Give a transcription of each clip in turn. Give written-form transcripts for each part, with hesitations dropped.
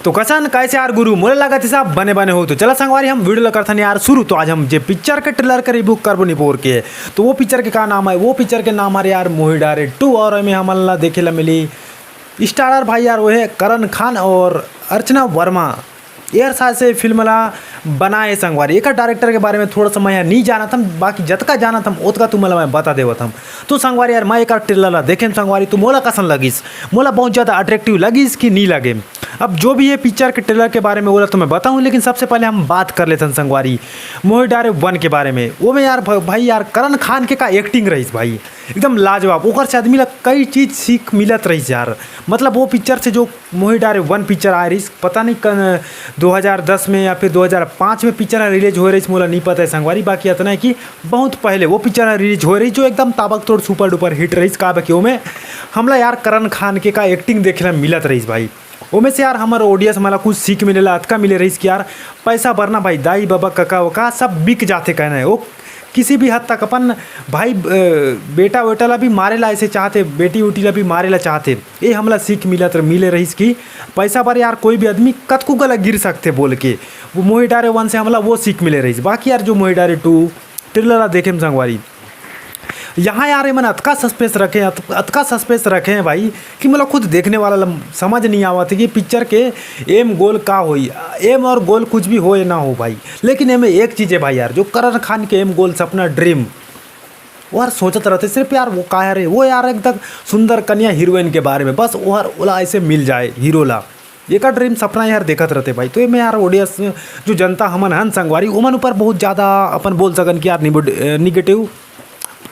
तो कसन कैसे यार गुरु मोले लगा थे साहब बने बने हो तो चला संगवारी हम वीडियो लगा था यार शुरू। तो आज हम जे पिक्चर के ट्रेलर का रिव्यू करबो निपोर के। तो वो पिक्चर के का नाम है, वो पिक्चर के नाम है यार मोही डारे 2 और हमें हमला देखे ला मिली स्टारर भाई यार वो है करण खान और अर्चना वर्मा। यार साथ से फिल्म ला बनाए संगवारी एक डायरेक्टर के बारे में थोड़ा सा मैं यार नहीं जाना था, बाकी जतका जाना था ओतका तुम्हें मैं बता देवा था। तो संगवारी यार मैं एक ट्रेलर ला देखे संगवारी तो मोला कसन लगिस, मोला बहुत ज़्यादा अट्रैक्टिव लगिस कि नहीं लगे। अब जो भी ये पिक्चर के ट्रेलर के बारे में बोला तो मैं बताऊं, लेकिन सबसे पहले हम बात कर लेते हैं संगवारी मोही डारे 1 के बारे में। वो में यार भाई यार करण खान के का एक्टिंग रही भाई एकदम लाजवाब, ओकर से आदमी ला कई चीज़ सीख मिलत रही यार। मतलब वो पिक्चर से जो मोही डारे 1 पिक्चर आ रही पता नहीं 2010 में या फिर 2005 में पिक्चर रिलीज हो रही मोला नहीं पता है संगवारी। बाकी इतना है कि बहुत पहले वो पिक्चर रिलीज हो रही जो एकदम ताबड़तोड़ सुपर डुपर हिट रही का बाकी वो में हमला यार करण खान के का एक्टिंग देखे मिलत रही भाई। ओमें से यार हमारे ऑडियंस मला कुछ सीख मिलेला अतका मिले रही कि यार पैसा भरना भाई दाई बाबा कका वका सब बिक जाते कहना है। वो किसी भी हद तक अपन भाई बेटा वेटा ला भी मारे ला ऐसे चाहते, बेटी उटी ला भी मारे ला चाहते। ये हमला सीख मिले रही कि पैसा पर यार कोई भी आदमी कतकू गला गिर सकते बोल के। वो मोही डारे 1 से हमला वो सीख मिले रही। बाकी यार जो मोही डारे 2 ट्रेलर देखे में संगवारी यहाँ यार ये मैंने अतका सस्पेंस रखे हैं भाई कि मतलब खुद देखने वाला समझ नहीं आवा था कि पिक्चर के एम गोल का होई, एम और गोल कुछ भी हो या ना हो भाई। लेकिन एम एक चीज़ है भाई यार जो करण खान के एम गोल सपना ड्रीम वो यार सोचते रहते सिर्फ यार वो का है वो यार एकदम सुंदर कन्या हीरोइन के बारे में बस वो यार ओला ऐसे मिल जाए हीरो ला ये का ड्रीम सपना यार देखते रहते भाई। तो ये में यार ऑडियंस जो जनता हमन हन संगवारी उमन ऊपर बहुत ज़्यादा अपन बोल सकन कि यार निगेटिव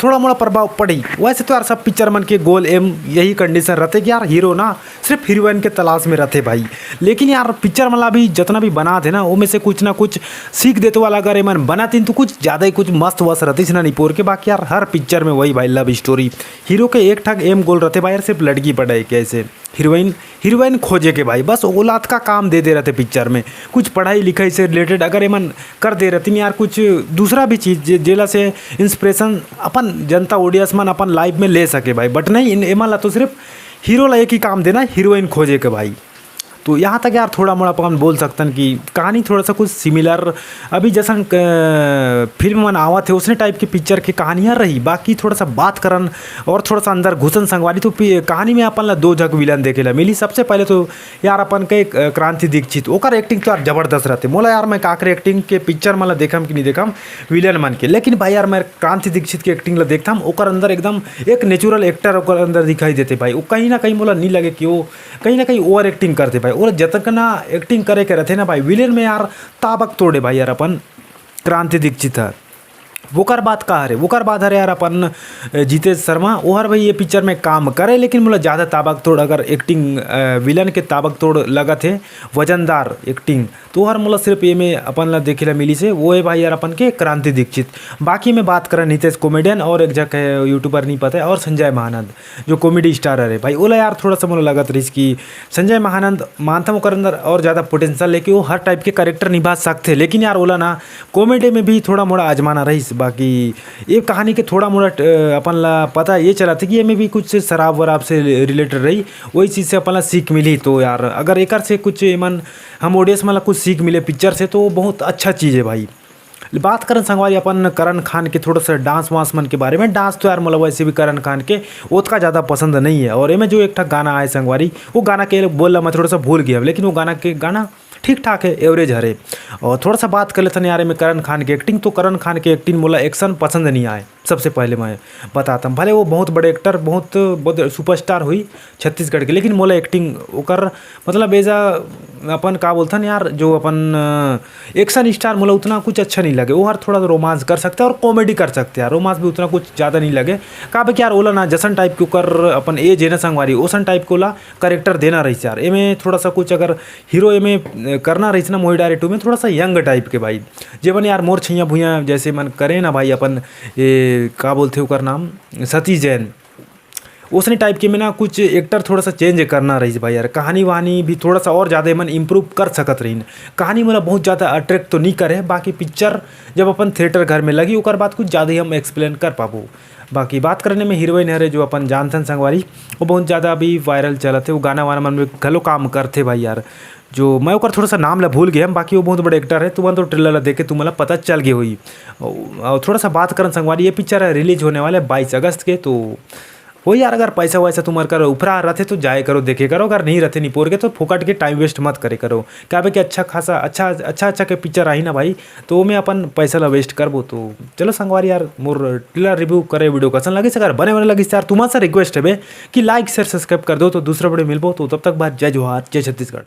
थोड़ा मोड़ा प्रभाव पड़ी। वैसे तो यार सब पिक्चर मन के गोल एम यही कंडीशन रहते कि यार हीरो ना सिर्फ हीरोइन के तलाश में रहते भाई। लेकिन यार पिक्चर मतलब भी जितना भी बना थे ना वो में से कुछ ना कुछ सीख देते वाला अगर एमन बनाते तो कुछ ज़्यादा ही कुछ मस्त वस्त रहती ना निपोर के। बाकी यार हर पिक्चर में वही भाई लव स्टोरी हीरो के एक ठग एम गोल रहते भाई यार सिर्फ लड़की पढ़ाई कैसे हीरोइन खोजे के भाई बस औलाद का काम दे रहते पिक्चर में। कुछ पढ़ाई लिखाई से रिलेटेड अगर एमन कर दे रहती यार कुछ दूसरा भी चीज़ जेला से इंस्पिरेशन अपन जनता ऑडियंस मन अपन लाइफ में ले सके भाई। बट नहीं एमन ला तो सिर्फ हीरो ला एक ही काम देना हीरोइन खोजे के भाई। तो यहाँ तक यार थोड़ा मोड़ा अपन बोल सकते हैं कि कहानी थोड़ा सा कुछ सिमिलर अभी जैसा फिल्म मन आवा थे उसने टाइप की पिक्चर की कहानियाँ रही। बाकी थोड़ा सा बात करन और थोड़ा सा अंदर घुसन संगवारी तो कहानी में अपन ला 2 जग विलन देखे ला मिली। सबसे पहले तो यार अपन के क्रांति दीक्षित ओकर एक्टिंग तो यार जबरदस्त रहते। मोला यार मैं काकर एक्टिंग के पिक्चर मला देखम कि नहीं देखम विलन मन के, लेकिन भाई यार मैं क्रांति दीक्षित की एक्टिंग ला देखता हूँ ओकर अंदर एकदम एक नेचुरल एक्टर ओकर अंदर दिखाई देते भाई। वो कहीं ना कहीं मोला नहीं लगे कि वो कहीं ना कहीं ओवर एक्टिंग करते भाई। और जतक ना एक्टिंग करे के रहते ना भाई विलेन में यार ताबक तोड़े भाई यार अपन क्रांति दीक्षित है। वोकर बात का हरे वोकर बात हरे यार अपन जीतेश शर्मा वो हर भाई ये पिक्चर में काम करे, लेकिन मतलब ज़्यादा ताबक तोड़ अगर एक्टिंग विलन के ताबक तोड़ लगा थे वजनदार एक्टिंग तो हर मतलब सिर्फ ये में अपन ला देखे ला मिली से वो है भाई यार अपन के क्रांति दीक्षित। बाकी में बात करें नितेश कॉमेडियन और एक जगह यूट्यूबर नहीं पता है और संजय महानंद जो कॉमेडी स्टार है भाई ओला यार थोड़ा सा मुझे लगत रही कि संजय महानंद मानता हूँ अंदर और ज़्यादा पोटेंशियल लेके वो हर टाइप के कैरेक्टर निभा सकते, लेकिन यार ओला ना कॉमेडी में भी थोड़ा मोड़ा आजमाना रही। बाकी ये कहानी के थोड़ा मोड़ा अपन ला पता ये चला था कि ये में भी कुछ शराब वराब से रिलेटेड रही वही चीज़ से अपन ला सीख मिली। तो यार अगर एक से कुछ मन हम ऑडियंस में कुछ सीख मिले पिक्चर से तो बहुत अच्छा चीज़ है भाई। बात करें संगवारी अपन करण खान के थोड़ा सा डांस वांस मन के बारे में। डांस तो यार मतलब वैसे भी करण खान के उतना ज़्यादा पसंद नहीं है। और इनमें जो एक गाना आए संगवारी वो गाना के बोल मैं थोड़ा सा भूल गया, लेकिन वो गाना ठीक ठाक है एवरेज हरे। और थोड़ा सा बात कर लेते हैं यार में करण खान की एक्टिंग। तो करण खान की एक्टिंग मोला एक्शन पसंद नहीं आए। सबसे पहले मैं बताता हूँ भले वो बहुत बड़े एक्टर बहुत सुपरस्टार हुई छत्तीसगढ़ के, लेकिन मोला एक्टिंग ओकर मतलब एजा अपन का बोलता यार जो अपन एक्शन स्टार मोला उतना कुछ अच्छा नहीं लगे। वो हर थोड़ा रोमांस कर सकते हैं और कॉमेडी कर सकते हैं, रोमांस भी उतना कुछ ज़्यादा नहीं लगे का कि यार ओला ना जसन टाइप के ओकर अपन एज है ना संगवारी ओसन टाइप को ओला करेक्टर देना रही यार। एमें थोड़ा सा कुछ अगर हीरो एमें करना रही ना मोही डारे 2 में थोड़ा सा यंग टाइप के भाई जेवन यार मोर छैया भूया जैसे मन करे ना भाई अपन ये का बोलते ओकर नाम सतीश जैन उसने टाइप की में ना कुछ एक्टर थोड़ा सा चेंज करना रही भाई यार, कहानी वहानी भी थोड़ा सा और ज़्यादा मन इम्प्रूव कर सकत रही। कहानी मतलब बहुत ज़्यादा अट्रैक्ट तो नहीं करे, बाकी पिक्चर जब अपन थिएटर घर में लगी ओकर बाद कुछ ज़्यादा ही हम एक्सप्लेन कर पाबो। बाकी बात करने में हीरोइन है जो अपन जानथन संगवारी, वो बहुत ज़्यादा अभी वायरल चलत है, वो गाना वाना मन में घलो काम करते भाई यार। जो मैं ओकर थोड़ा सा नाम ला भूल गया, बाकी वो बहुत बड़े एक्टर है, तुम तो ट्रेलर ला देख के तुम्हें पता चल गई हुई। और थोड़ा सा बात करन संगवारी, ये पिक्चर रिलीज होने वाला है 22 अगस्त के, तो हो यार अगर पैसा वैसा तुम्हारे कर ऊपरा रहते तो जाए करो देखे करो, अगर नहीं रहते निपोर के तो फोकट के टाइम वेस्ट मत करे करो। क्या भाई कि अच्छा खासा अच्छा के पिक्चर आई ना भाई, तो मैं अपन पैसा ला वेस्ट करबो। तो चलो संगवारी यार मोर ट्रेलर रिव्यू करे वीडियो कैसन लगी, अगर बने बने लगी यार तुम्हारा सा रिक्वेस्ट है कि लाइक शेयर सब्सक्राइब कर दो, तो दूसरा वीडियो मिलबो। तो तब तक बात जय जोहार, जय छत्तीसगढ़।